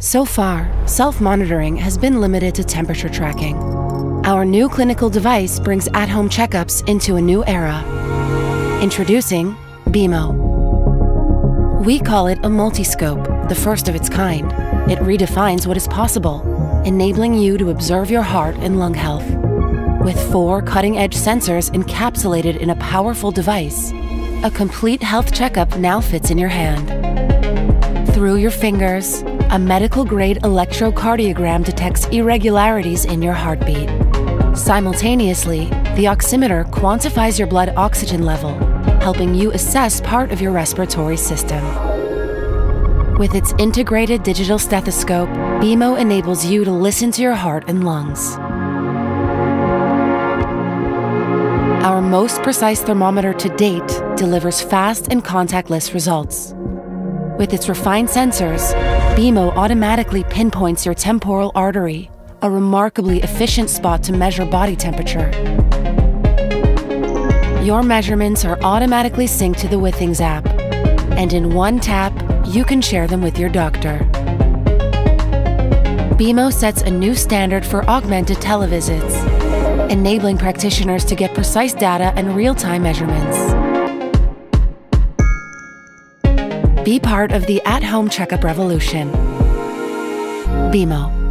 So far, self-monitoring has been limited to temperature tracking. Our new clinical device brings at-home checkups into a new era. Introducing BeamO. We call it a multiscope, the first of its kind. It redefines what is possible, enabling you to observe your heart and lung health. With 4 cutting-edge sensors encapsulated in a powerful device, a complete health checkup now fits in your hand. Through your fingers, a medical-grade electrocardiogram detects irregularities in your heartbeat. Simultaneously, the oximeter quantifies your blood oxygen level, helping you assess part of your respiratory system. With its integrated digital stethoscope, BeamO enables you to listen to your heart and lungs. Our most precise thermometer to date delivers fast and contactless results. With its refined sensors, BeamO automatically pinpoints your temporal artery, a remarkably efficient spot to measure body temperature. Your measurements are automatically synced to the Withings app, and in one tap, you can share them with your doctor. BeamO sets a new standard for augmented televisits, enabling practitioners to get precise data and real-time measurements. Be part of the at-home checkup revolution. BeamO.